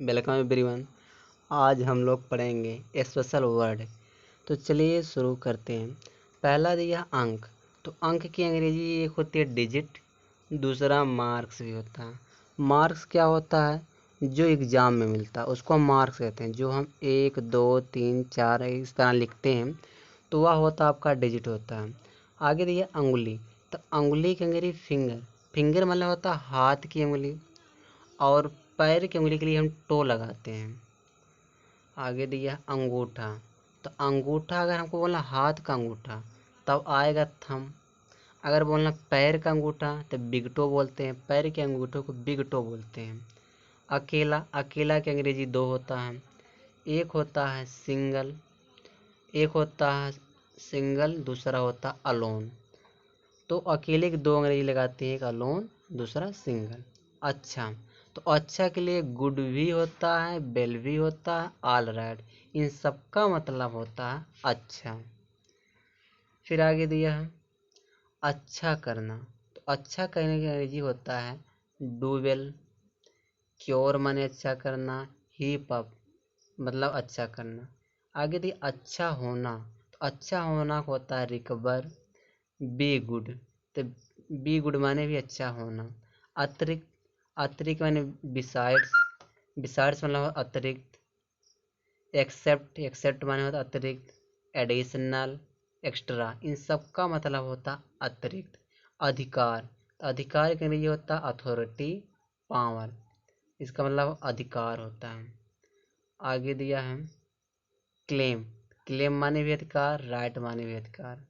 Welcome everyone. आज हम लोग पढ़ेंगे स्पेशल वर्ड। तो चलिए शुरू करते हैं। पहला दिया अंक। तो अंक की अंग्रेजी एक होती है डिजिट, दूसरा मार्क्स भी होता है। मार्क्स क्या होता है? जो एग्ज़ाम में मिलता है उसको हम मार्क्स कहते हैं। जो हम 1 2 3 4 इस तरह लिखते हैं तो वह होता है आपका डिजिट होता है। आगे दिया अंगुली। तो अंगुली की अंग्रेजी फिंगर। फिंगर मतलब होता है हाथ की उंगली, और पैर की उंगली के लिए हम टो लगाते हैं। आगे दिया अंगूठा। तो अंगूठा अगर हमको बोलना हाथ का अंगूठा तब आएगा थंब। अगर बोलना पैर का अंगूठा तो बिग टो बोलते हैं। पैर के अंगूठों को बिग टो बोलते हैं। अकेला। अकेला की अंग्रेजी दो होता है। एक होता है सिंगल, दूसरा होता है अलोन। तो अकेले की दो अंग्रेजी लगाते हैं, एक अलोन दूसरा सिंगल। अच्छा। तो अच्छा के लिए गुड भी होता है, वेल भी होता है, ऑल राइट। इन सब का मतलब होता है अच्छा। फिर आगे दिया है अच्छा करना। तो अच्छा करने की अंग्रेजी होता है डू वेल। क्योर माने अच्छा करना, हीप अप मतलब अच्छा करना। आगे दिया अच्छा होना। तो अच्छा होना होता है रिकवर। Be good. तो बी गुड माने भी अच्छा होना। अतिरिक्त। अतिरिक्त माने बिसाइड्स। बिसाइड्स मतलब अतिरिक्त। एक्सेप्ट। एक्सेप्ट माने होता अतिरिक्त। एडिशनल, एक्स्ट्रा, इन सब का मतलब होता अतिरिक्त। अधिकार। अधिकार के लिए होता अथॉरिटी, पावर। इसका मतलब अधिकार होता है। आगे दिया है क्लेम। क्लेम माने भी अधिकार, राइट माने भी अधिकार।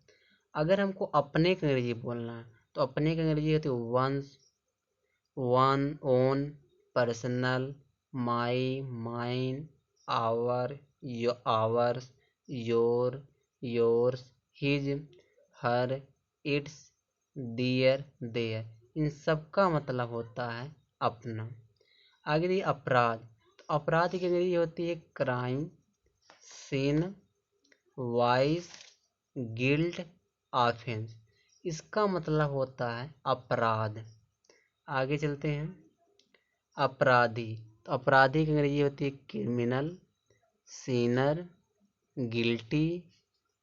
अगर हमको अपने की अंग्रेजी बोलना है तो अपने की अंग्रेजी होती है once, one, own, personal, my, mine, our, ours, your, yours, his, her, its, dear, there. इन सब का मतलब होता है अपना। आगे दी अपराध। तो अपराध की अंग्रेजी होती है क्राइम, सिन, वाइस, गिल्ट, ऑफेंस। इसका मतलब होता है अपराध। आगे चलते हैं अपराधी। तो अपराधी की अंग्रेजी होती है क्रिमिनल, सीनर, गिल्टी,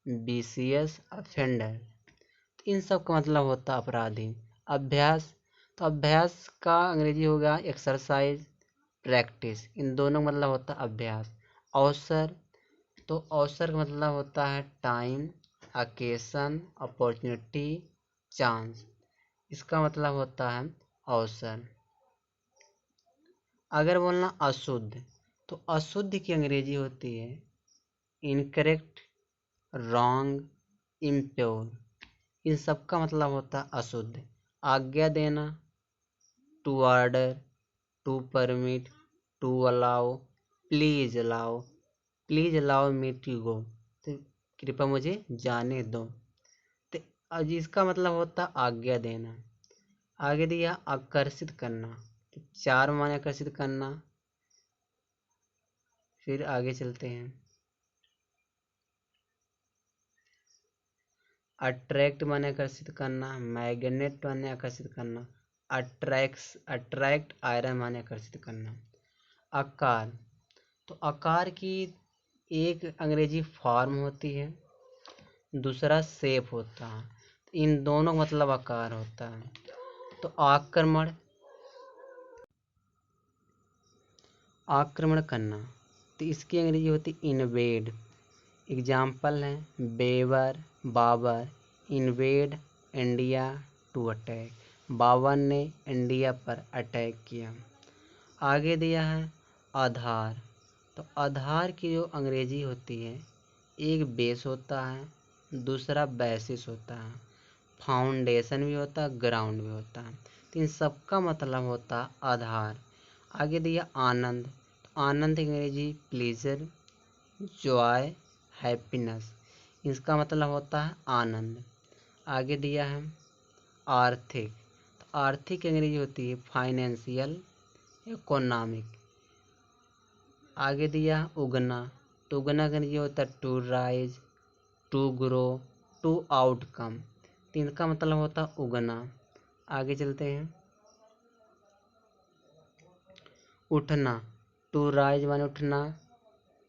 बीसीएस, अफेंडर। तो इन सब का मतलब होता है अपराधी। अभ्यास। तो अभ्यास का अंग्रेजी होगा एक्सरसाइज, प्रैक्टिस। इन दोनों का मतलब होता है अभ्यास। अवसर। तो अवसर का मतलब होता है टाइम, अकेशन, अपॉर्चुनिटी, चांस। इसका मतलब होता है अवसर। अगर बोलना अशुद्ध तो अशुद्ध की अंग्रेजी होती है इनकरेक्ट, रॉन्ग, इम्प्योर। इन सब का मतलब होता है अशुद्ध। आज्ञा देना, to order, to permit, to allow, please allow, please allow me to go. तो कृपया मुझे जाने दो। तो अब इसका मतलब होता है आज्ञा देना। आगे दिया आकर्षित करना। तो चार माने आकर्षित करना। फिर आगे चलते हैं अट्रैक्ट माने आकर्षित करना, मैग्नेट माने आकर्षित करना, अट्रैक्ट आयरन माने आकर्षित करना। आकार। तो आकार की एक अंग्रेजी फॉर्म होती है, दूसरा शेप होता है। तो इन दोनों का मतलब आकार होता है। तो आक्रमण। आक्रमण करना तो इसकी अंग्रेजी होती है इन्वेड। एग्जाम्पल है Babar, Babar. Invade India to attack. Babar ने इंडिया पर अटैक किया। आगे दिया है आधार। तो आधार की जो अंग्रेजी होती है एक बेस होता है, दूसरा बेसिस होता है, फाउंडेशन भी होता है, ग्राउंड भी होता है। तो इन सब का मतलब होता है आधार। आगे दिया आनंद। तो आनंद की अंग्रेजी प्लीजर, जॉय, हैप्पीनेस। इसका मतलब होता है आनंद। आगे दिया है आर्थिक। तो आर्थिक की अंग्रेजी होती है फाइनेंशियल, इकोनॉमिक। आगे दिया उगना। तो उगना का अंग्रेजी होता है to rise, to grow, to outcome. तो इनका मतलब होता है उगना। आगे चलते हैं उठना। टू राइज माने उठना,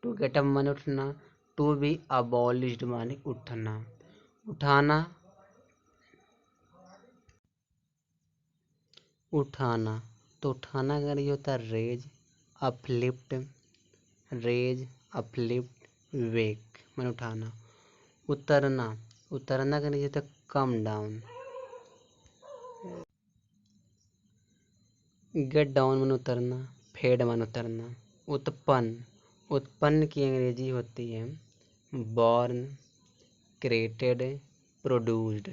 टू गेट अप माने उठना, टू बी अबॉलिश्ड माने उठना, उठाना, उठाना। तो उठाना का ये होता है रेज, अपलिफ्ट, रेज, अपलिफ्ट, वेक माने उठाना। उतरना, उतरना का नीचे होता है कम डाउन, गेट डाउन माने उतरना, फेड माने उतरना। उत्पन्न, उत्पन्न की अंग्रेजी होती है बॉर्न, क्रिएटेड, प्रोड्यूस्ड।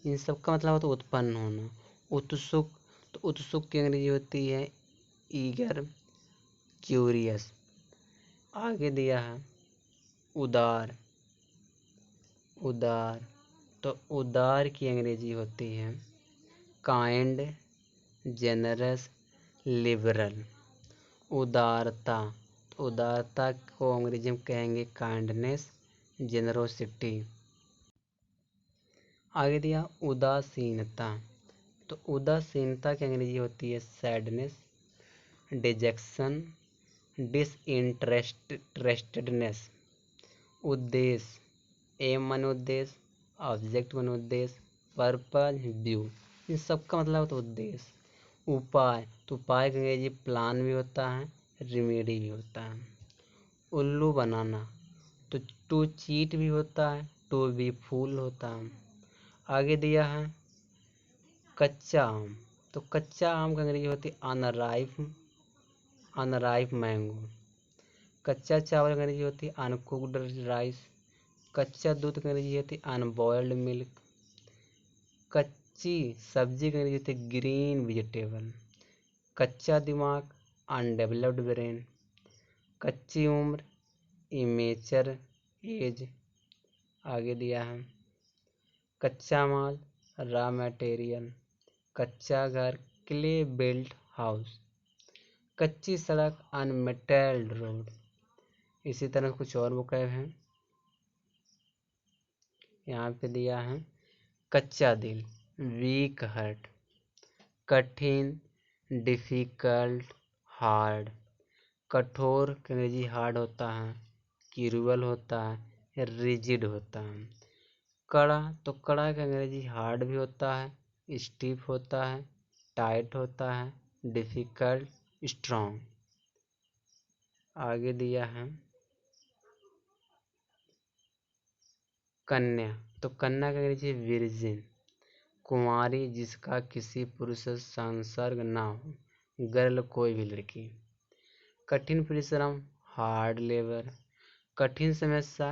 इन सब का मतलब होता है उत्पन्न होना। उत्सुक, तो उत्सुक की अंग्रेजी होती है ईगर, क्यूरियस। आगे दिया है उदार, उदार, तो उदार की अंग्रेजी होती है काइंड, जेनरस, लिबरल। उदारता, तो उदारता को अंग्रेजी में कहेंगे काइंडनेस, जेनरोसिटी। आगे दिया उदासीनता, तो उदासीनता की अंग्रेजी होती है सैडनेस, डिजेक्शन, डिसइंटरेस्टेडनेस। उद्देश्य, एम माने उद्देश्य, ऑब्जेक्ट माने उद्देश्य, पर्पज, व्यू। इन सब का मतलब होता है उद्देश्य। उपाय, तो उपाय का अंग्रेजी प्लान भी होता है, रेमेडी भी होता है। उल्लू बनाना, तो टू चीट भी होता है, टू बी फूल होता है। आगे दिया है कच्चा आम, तो कच्चा आम का अंग्रेजी होती है अनराइप, अनराइप मैंगो। कच्चा चावल की अंग्रेजी होती है अनकुक्ड राइस। कच्चा दूध की अंग्रेजी होती है अनबॉइल्ड मिल्क। कच्ची सब्जी की अंग्रेजी होती है ग्रीन वेजिटेबल। कच्चा दिमाग अनडेवलप्ड ब्रेन। कच्ची उम्र इमेचर एज। आगे दिया है कच्चा माल रॉ मटेरियल। कच्चा घर क्ले बिल्ट हाउस। कच्ची सड़क अनमेटल्ड रोड। इसी तरह कुछ और वोकैब हैं। यहाँ पे दिया है कच्चा दिल वीक हार्ट। कठिन डिफिकल्ट हार्ड। कठोर का अंग्रेजी हार्ड होता है, क्रूअल होता है, रिजिड होता है। कड़ा, तो कड़ा का अंग्रेजी हार्ड भी होता है, स्टीफ होता है, टाइट होता है, डिफिकल्ट, स्ट्रॉन्ग। आगे दिया है कन्या, तो कन्या का अंग्रेजी विर्जिन, कुंवारी जिसका किसी पुरुष से संसर्ग ना हो, गर्ल कोई भी लड़की। कठिन परिश्रम हार्ड लेबर। कठिन समस्या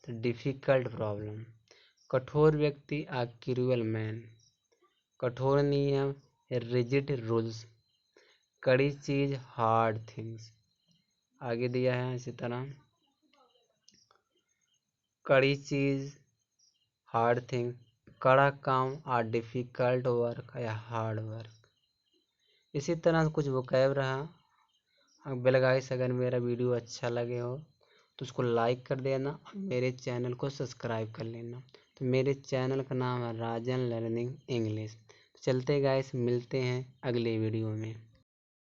डिफिकल्ट प्रॉब्लम। कठोर व्यक्ति आ क्रूअल मैन। कठोर नियम रिजिड रूल्स। कड़ी चीज हार्ड थिंग्स। आगे दिया है इसी तरह कड़ी चीज हार्ड थिंग, कड़ा काम और डिफिकल्ट वर्क या हार्ड वर्क। इसी तरह कुछ वोकैब रहा। बेल गाइस, अगर मेरा वीडियो अच्छा लगे हो तो उसको लाइक कर देना, मेरे चैनल को सब्सक्राइब कर लेना। तो मेरे चैनल का नाम है राजन लर्निंग इंग्लिश। चलते गाइस, मिलते हैं अगले वीडियो में।